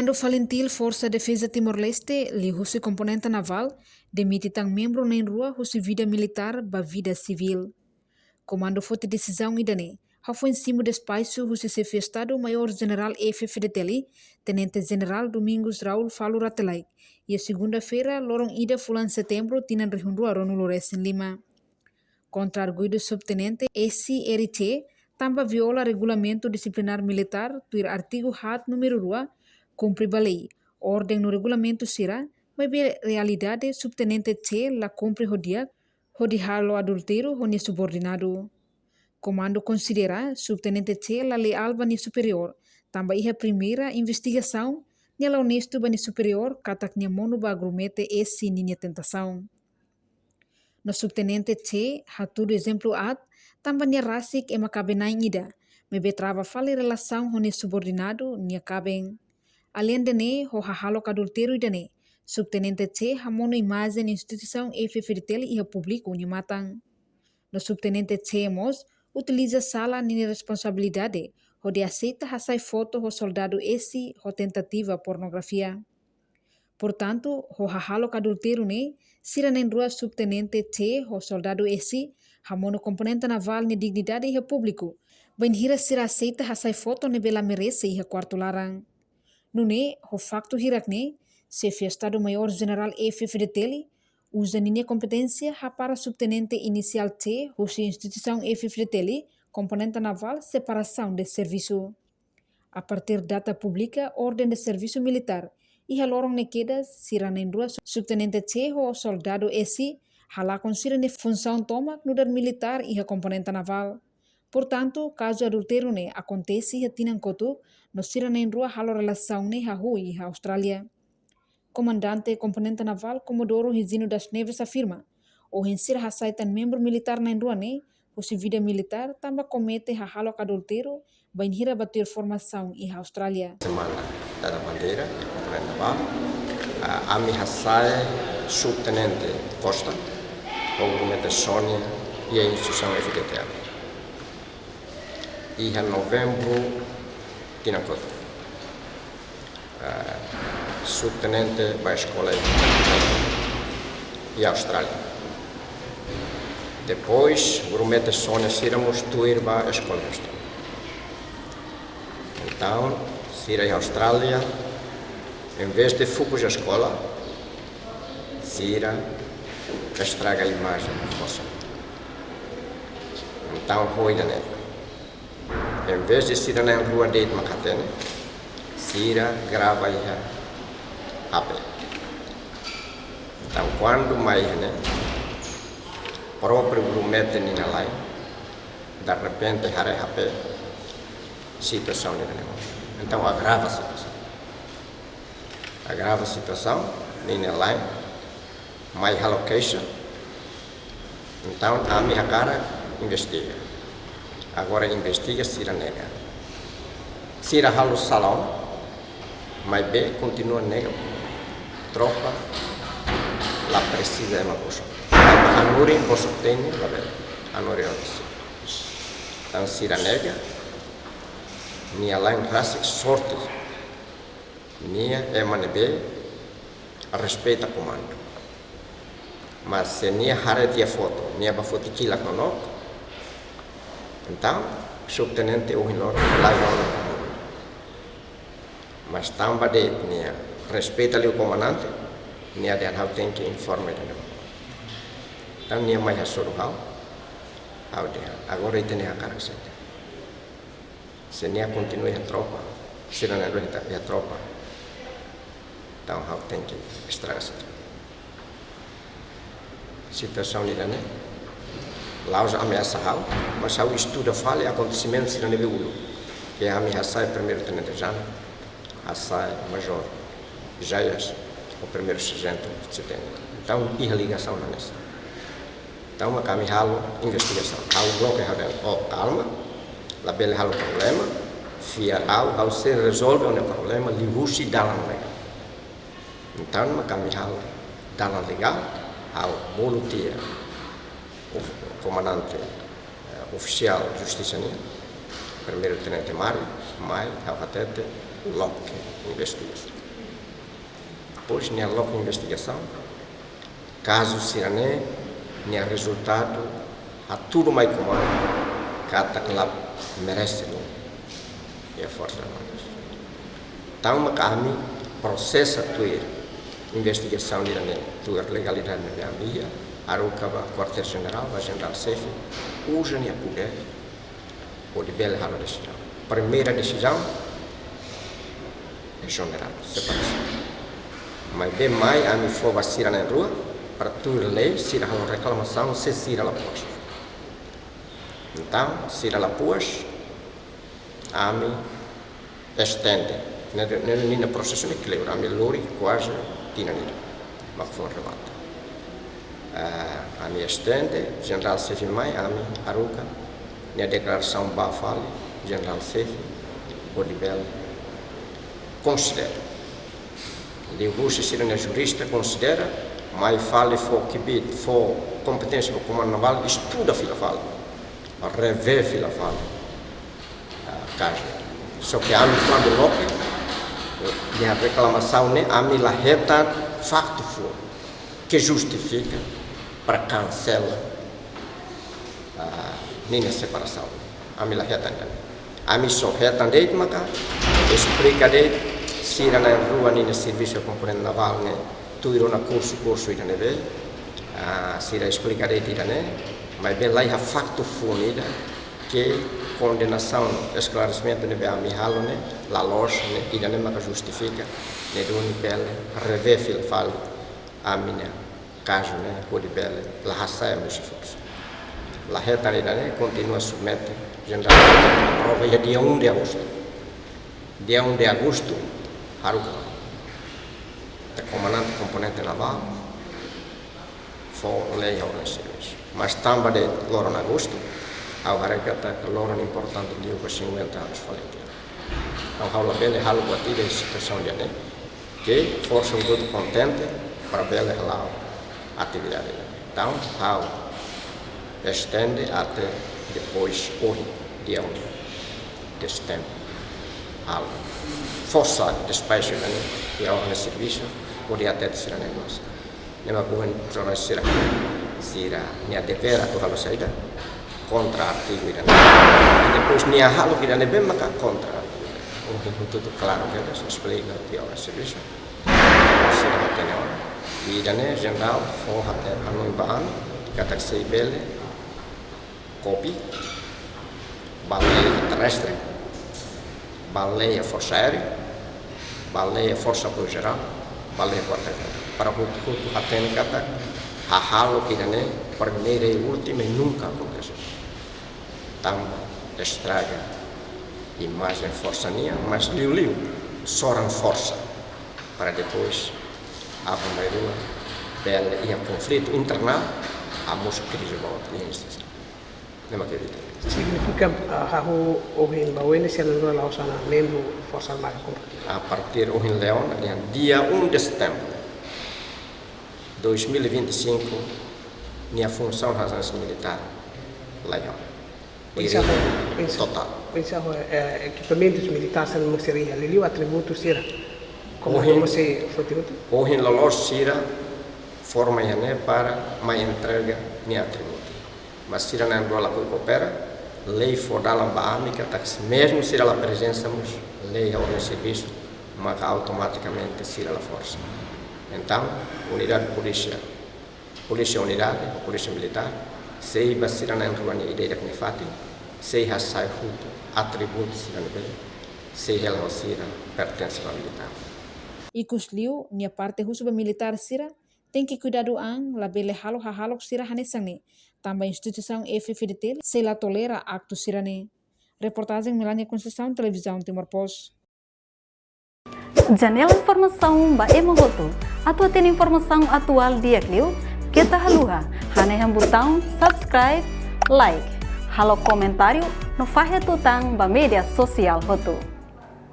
Comando Valentil Força Defesa Timor-Leste li husi komponenta naval demite tang membro na rua husi vida militar ba vida civil. Comando forte decisão idane foi em cima do espaço husi chefe Estado Maior General F.F. de Teli, Tenente General Domingos Raul Falo Ratelai, e a segunda-feira lorong ida fulan setembro tinan rihundua Ronu Lores em Lima. Contra arguido subtenente SRT, tamba viola regulamento disciplinar militar tuir artigo hat número 2 cumpre a lei, ordem no regulamento será, mas a realidade subtenente C la cumpre halo adultério ou subordinado. Comando considera subtenente C la leal bani superior, tamba iha primeira investigação, nela honesto bani superior, katak nia mono ba agrumete esse ninha tentação. No subtenente C, hatudo exemplo at, tamba nia rasik ema cabe na ida, mebe trava fale relação hone subordinado nia cabeng. Além de ne, ho halo adultério idane, subtenente C hamono imagem instituição FFDTL e público ni matang. No subtenente C mos utiliza sala ni responsabilidade, ho de aceita hasai foto ho soldado esse ho tentativa pornografia. Portanto, ho halo adultério ne, sira nem rua subtenente C ho soldado esse, hamono componente naval ni dignidade e público, bem hira sira aceita hasai foto ne bela merece e quarto larang. Nune, o facto hirakne, chefe Estado Maior General F.F. de Teli, usa minha competência para subtenente inicial T, husi instituição F.F. de Teli, componente naval, separação de serviço. A partir data pública, ordem de serviço militar, e halorong nequedas, siranen dua subtenente T ou soldado esse, halakon sirane função toma nudar militar e componente naval. Portanto, caso adultério ne acontece e tinan kotu, no siranen rua halo relação ne Hui e Austrália. Comandante componente naval Comodoro Hizino das Neves afirma, o hensir hasaitan membro militar na rua ne, husi vida militar tamba comete halo adultério, bem hira bater formação e Austrália. Semana da bandeira, componente naval, Ami Hassai, subtenente Costa, o comandante Sônia e a instituição FDTL. E em novembro, Tinacoto, subtenente da escola e Austrália. Depois, o grumete Sônia Siramos tuir ba escola Austrália. Então, Sira em Austrália, em vez de fugir da escola, Sira estraga a imagem da força. Então, roida nele. Em vez de Sira na rua de Macatene, Sira grava a pé. Então, quando mais próprio grumete na lá, de repente, a pé, situação de negócio. Então, agrava a situação. Agrava a situação, na lá, mais allocation. Então, a minha cara investiga. Agora investiga Sira nega. Sira halo salão, mas B continua nega. Tropa, lá precisa de uma coisa. Anuri você tem, lá bem. Anuri então Sira nega, minha lá em raça sorte, minha é manebe, respeita comando. Mas se minha harete a foto, minha ba foto que lá conosco. Então, subtenente o hinor lá mas tamba de nia respeita ali o comandante nia de how tem que informar ele então nia mais assoro how de agora ele tem a cara se nia continua a tropa se não é a tropa então how tem que estragar situação de né lá os ameaça mas ao estuda fala acontecimentos se não é ulo que a ameaça é primeiro tenente Jana Assai Major Jaias o primeiro sargento de setembro então e a ligação na nessa então a kami halo investigação halo bloco calma lá bele halo problema fia ao se resolve o problema lihusi dalam legal então a kami halo dalam legal ao volunteer o comandante oficial de justiça primeiro tenente Mário Mai ao Hatete loque investigação. Depois, na loque investigação, caso sirane, nia resultado, a tudo mais comum, kata kelab merece lo, e a força armadas. Então, kami processa tuir investigação de tuir legalidade na Gambia, arukaba quartel-general, a general Sefi, usa nia poder, ou de bela rala decisão. Primeira decisão, exonerado, separação. Mas bem mais, a mim for vacina na rua, para tuir lei, se há uma reclamação, se sira la pós. Então, sira la pós, a mim estende. Nel processo di clero, a mim lori quase tinha nido, mas foi rebata. A mim estende, general Sefi mai, a mim aruca, na declaração bafale, general Sefi, o libelo, considera. Liugusi sira na jurista considera, mas fale for que for competência para o comando naval, estuda fila fala, revê fila fala, caso. Só que a mim quando loque, a reclamação né, a mim la reta facto for que justifica para cancelar a separação. A mim la reta né. A mim só reta dentro mas explica dentro se na rua nem serviço componente naval né, tu irá na curso ida neve, se irá explica dentro né, mas bem lá é facto fornida que condenação, esclarecimento neve a mim halo né, la loja né, ida né mas justifica né do nível rever fil fal a minha caso né, o nível la raça nos força. La reta né continua submete general a prova é dia 1 de agosto. Dia 1 de agosto, haruka. O comandante componente naval foi lei ao serviço. Mas também de loro em agosto, ao harekata que loro é importante dia para 50 anos falei. Então, há bem halo batida a situação de né, que força um todo contente para bem lá a atividade. Então, há estende até depois hoje, dia 1 de setembro. Há força de despacho né, e a ordem de serviço pode até ser negócio. Nema bukan soal sirah nia devera tu halu saida kontra artigo ida. Depois nia halu ida nebe maka kontra. Itu tu claro que das explica que a serviço. Sirah tenho. Ida ne general for até anu iban kata sei bele kopi baleia terrestre, baleia força aérea, baleia força apoio geral, baleia quartel-general. Para o até kata hal que né primeira e última e nunca aconteceu. Tamba estraga imagem força nia, mas liu soram força para depois a bombeira bela e a conflito internal a música crise volta nisso. Não acredito. Significa hahu ohin bawene se ela lá usando membro força armada. A partir de hoje Leão, dia 1 de setembro 2025, minha função razão militar Leão. Total. Pensava equipamentos militares não seria ali o atributo será como você foi outro. Hoje Lolor sira forma né para mais entrega minha atributo. Mas sira na rola que coopera lei fodala baamica tax mesmo se ela presençamos lei ao serviço mas automaticamente se ela força. Então unidade polícia unidade polícia militar sei basira na rua ni ideia que me fati sei hasai hutu atributos sira bem sei ela sira pertence ao militar. Ikus liu nia parte husuba militar sira tem que cuidar do ang labele halo sira hanesane também instituição FFDT se la tolera acto sirane. Reportagem Melania Conceição, Televisão Timor Post. Janela informação ba emogoto. Atua tem informação atual dia kliu. Kita haluha. Hane botão subscribe, like. Halo comentário no fahe tutang ba media sosial hotu.